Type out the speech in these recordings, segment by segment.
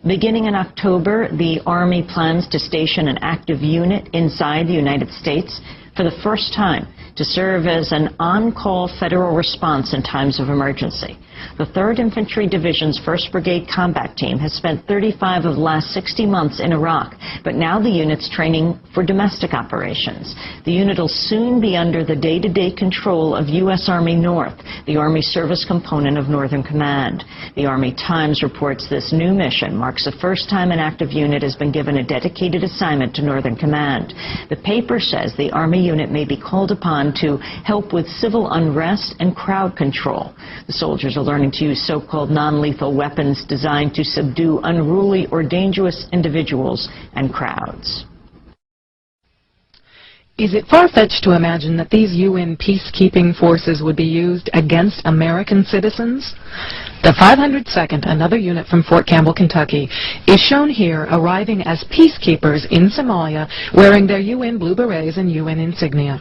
Beginning in October, the Army plans to station an active unit inside the United States for the first time to serve as an on-call federal response in times of emergency. The 3rd Infantry Division's 1st Brigade Combat Team has spent 35 of the last 60 months in Iraq, but now the unit's training for domestic operations. The unit will soon be under the day-to-day control of U.S. Army North, the Army service component of Northern Command. The Army Times reports this new mission marks the first time an active unit has been given a dedicated assignment to Northern Command. The paper says the Army unit may be called upon to help with civil unrest and crowd control. The soldiers are learning to use so-called non-lethal weapons designed to subdue unruly or dangerous individuals and crowds. Is it far-fetched to imagine that these UN peacekeeping forces would be used against American citizens? The 502nd, another unit from Fort Campbell, Kentucky, is shown here arriving as peacekeepers in Somalia, wearing their UN blue berets and UN insignia.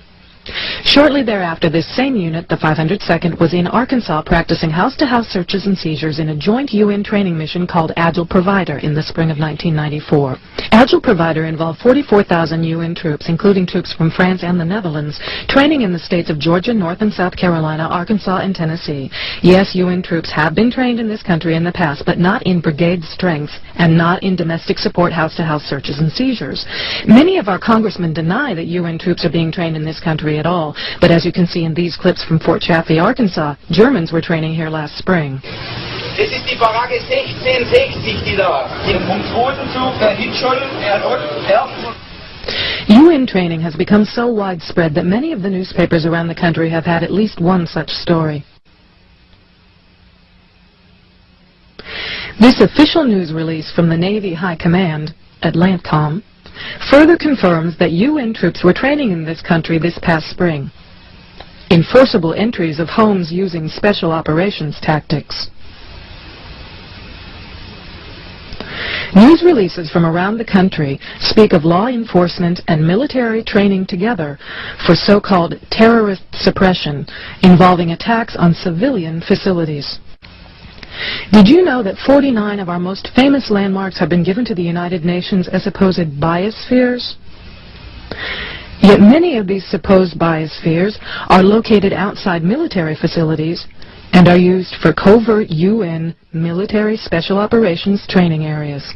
Shortly thereafter, this same unit, the 502nd, was in Arkansas practicing house-to-house searches and seizures in a joint UN training mission called Agile Provider in the spring of 1994. Agile Provider involved 44,000 UN troops, including troops from France and the Netherlands, training in the states of Georgia, North and South Carolina, Arkansas, and Tennessee. Yes, UN troops have been trained in this country in the past, but not in brigade strength and not in domestic support house-to-house searches and seizures. Many of our congressmen deny that UN troops are being trained in this country at all, but as you can see in these clips from Fort Chaffee, Arkansas, Germans were training here last spring. Es ist die Baracke 1660, die da vom zweiten Zug, der Hitschulden, UN training has become so widespread that many of the newspapers around the country have had at least one such story. This official news release from the Navy High Command, Atlantcom, further confirms that UN troops were training in this country this past spring in forcible entries of homes using special operations tactics. News releases from around the country speak of law enforcement and military training together for so-called terrorist suppression involving attacks on civilian facilities. Did you know that 49 of our most famous landmarks have been given to the United Nations as supposed biospheres? Yet many of these supposed biospheres are located outside military facilities and are used for covert UN military special operations training areas.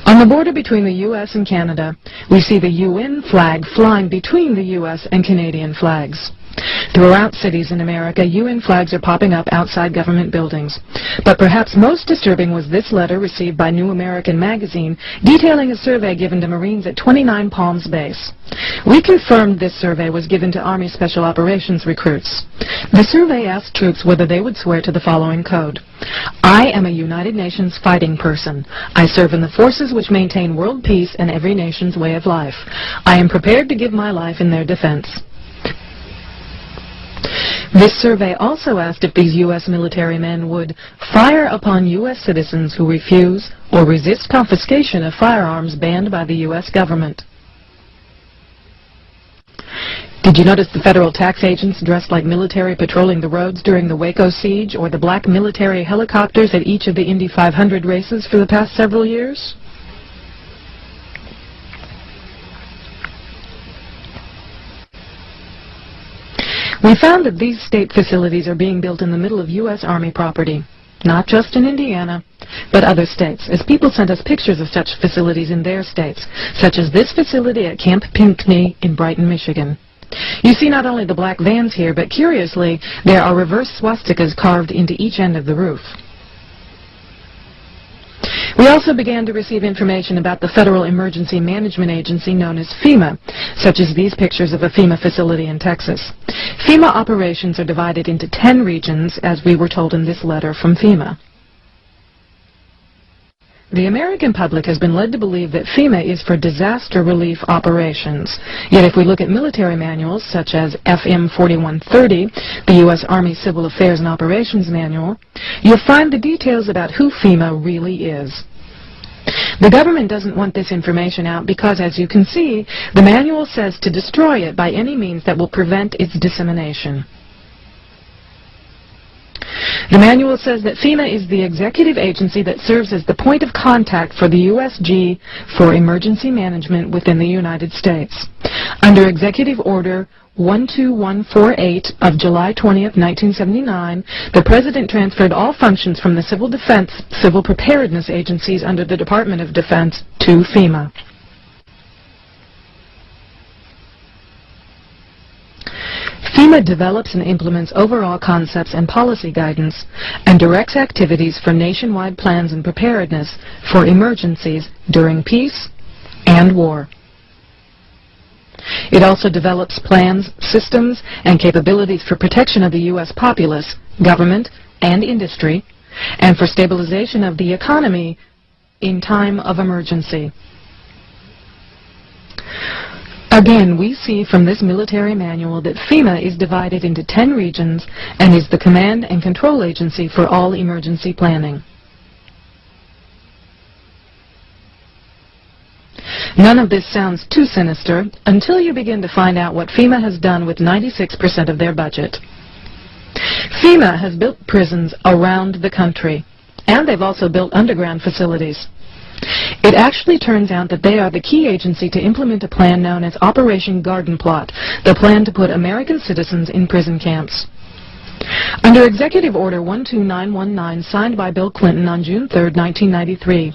On the border between the U.S. and Canada, we see the UN flag flying between the U.S. and Canadian flags. Throughout cities in America, UN flags are popping up outside government buildings. But perhaps most disturbing was this letter received by New American Magazine detailing a survey given to Marines at 29 Palms Base. We confirmed this survey was given to Army Special Operations recruits. The survey asked troops whether they would swear to the following code. I am a United Nations fighting person. I serve in the forces which maintain world peace and every nation's way of life. I am prepared to give my life in their defense. This survey also asked if these U.S. military men would fire upon U.S. citizens who refuse or resist confiscation of firearms banned by the U.S. government. Did you notice the federal tax agents dressed like military patrolling the roads during the Waco siege, or the black military helicopters at each of the Indy 500 races for the past several years? We found that these state facilities are being built in the middle of U.S. Army property, not just in Indiana, but other states, as people sent us pictures of such facilities in their states, such as this facility at Camp Pinckney in Brighton, Michigan. You see not only the black vans here, but curiously, there are reverse swastikas carved into each end of the roof. We also began to receive information about the Federal Emergency Management Agency known as FEMA, such as these pictures of a FEMA facility in Texas. FEMA operations are divided into 10 regions, as we were told in this letter from FEMA. The American public has been led to believe that FEMA is for disaster relief operations. Yet if we look at military manuals such as FM 4130, the U.S. Army Civil Affairs and Operations Manual, you'll find the details about who FEMA really is. The government doesn't want this information out because, as you can see, the manual says to destroy it by any means that will prevent its dissemination. The manual says that FEMA is the executive agency that serves as the point of contact for the USG for emergency management within the United States. Under Executive Order 12148 of July 20th, 1979, the President transferred all functions from the Civil Defense, Civil Preparedness agencies under the Department of Defense to FEMA. FEMA develops and implements overall concepts and policy guidance and directs activities for nationwide plans and preparedness for emergencies during peace and war. It also develops plans, systems, and capabilities for protection of the U.S. populace, government, and industry, and for stabilization of the economy in time of emergency. Again, we see from this military manual that FEMA is divided into 10 regions and is the command and control agency for all emergency planning. None of this sounds too sinister until you begin to find out what FEMA has done with 96% of their budget. FEMA has built prisons around the country, and they've also built underground facilities. It actually turns out that they are the key agency to implement a plan known as Operation Garden Plot, the plan to put American citizens in prison camps. Under Executive Order 12919, signed by Bill Clinton on June 3, 1993,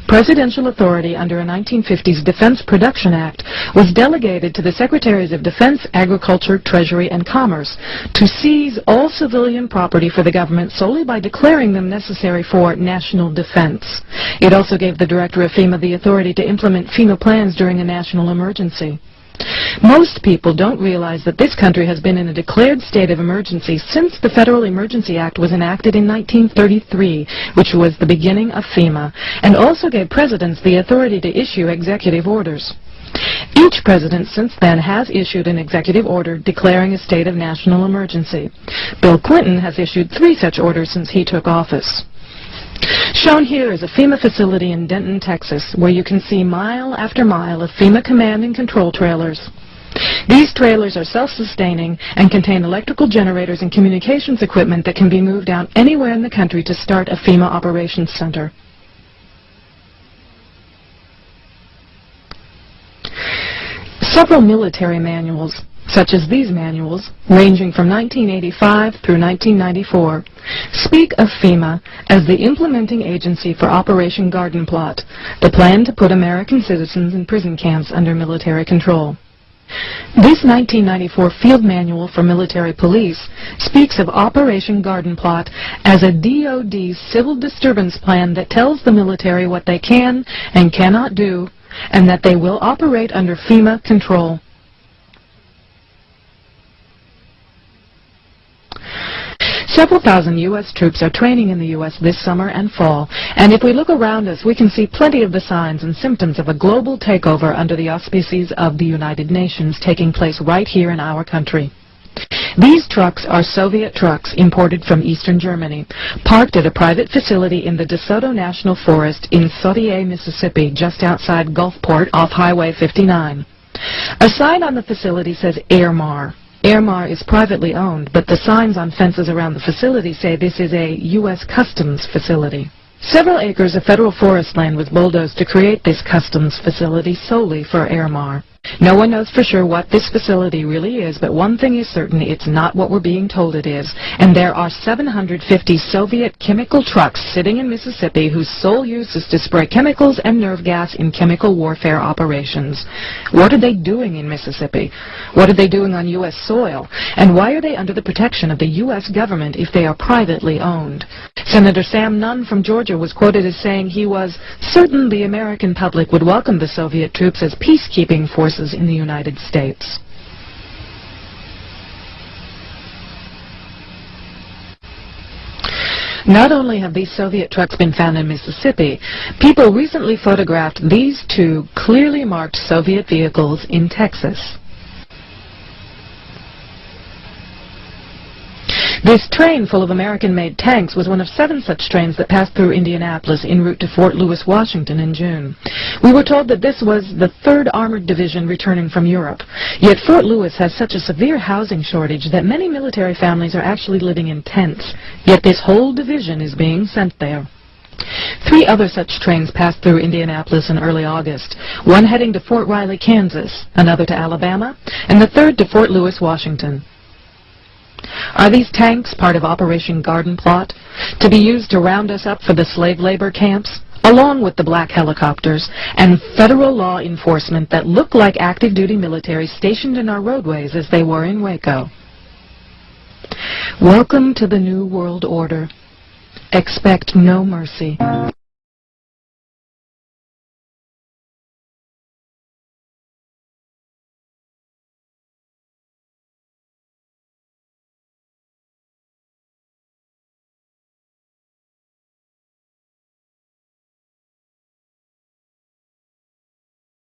presidential authority under a 1950s Defense Production Act was delegated to the Secretaries of Defense, Agriculture, Treasury, and Commerce to seize all civilian property for the government solely by declaring them necessary for national defense. It also gave the Director of FEMA the authority to implement FEMA plans during a national emergency. Most people don't realize that this country has been in a declared state of emergency since the Federal Emergency Act was enacted in 1933, which was the beginning of FEMA, and also gave presidents the authority to issue executive orders. Each president since then has issued an executive order declaring a state of national emergency. Bill Clinton has issued 3 such orders since he took office. Shown here is a FEMA facility in Denton, Texas, where you can see mile after mile of FEMA command and control trailers. These trailers are self-sustaining and contain electrical generators and communications equipment that can be moved out anywhere in the country to start a FEMA operations center. Several military manuals, such as these manuals, ranging from 1985 through 1994, speak of FEMA as the implementing agency for Operation Garden Plot, the plan to put American citizens in prison camps under military control. This 1994 Field Manual for Military Police speaks of Operation Garden Plot as a DoD civil disturbance plan that tells the military what they can and cannot do, and that they will operate under FEMA control. Several thousand U.S. troops are training in the U.S. this summer and fall, and if we look around us, we can see plenty of the signs and symptoms of a global takeover under the auspices of the United Nations taking place right here in our country. These trucks are Soviet trucks imported from eastern Germany, parked at a private facility in the DeSoto National Forest in Sautier, Mississippi, just outside Gulfport off Highway 59. A sign on the facility says Airmar. Airmar is privately owned, but the signs on fences around the facility say this is a U.S. Customs facility. Several acres of federal forest land was bulldozed to create this customs facility solely for Airmar. No one knows for sure what this facility really is, but one thing is certain, it's not what we're being told it is. And there are 750 Soviet chemical trucks sitting in Mississippi whose sole use is to spray chemicals and nerve gas in chemical warfare operations. What are they doing in Mississippi? What are they doing on U.S. soil? And why are they under the protection of the U.S. government if they are privately owned? Senator Sam Nunn from Georgia was quoted as saying he was certain the American public would welcome the Soviet troops as peacekeeping forces in the United States. Not only have these Soviet trucks been found in Mississippi, people recently photographed these 2 clearly marked Soviet vehicles in Texas. This train full of American-made tanks was one of 7 such trains that passed through Indianapolis en route to Fort Lewis, Washington in June. We were told that this was the 3rd Armored Division returning from Europe. Yet Fort Lewis has such a severe housing shortage that many military families are actually living in tents. Yet this whole division is being sent there. 3 other such trains passed through Indianapolis in early August, one heading to Fort Riley, Kansas, another to Alabama, and the 3rd to Fort Lewis, Washington. Are these tanks part of Operation Garden Plot, to be used to round us up for the slave labor camps, along with the black helicopters and federal law enforcement that look like active-duty military stationed in our roadways as they were in Waco? Welcome to the New World Order. Expect no mercy.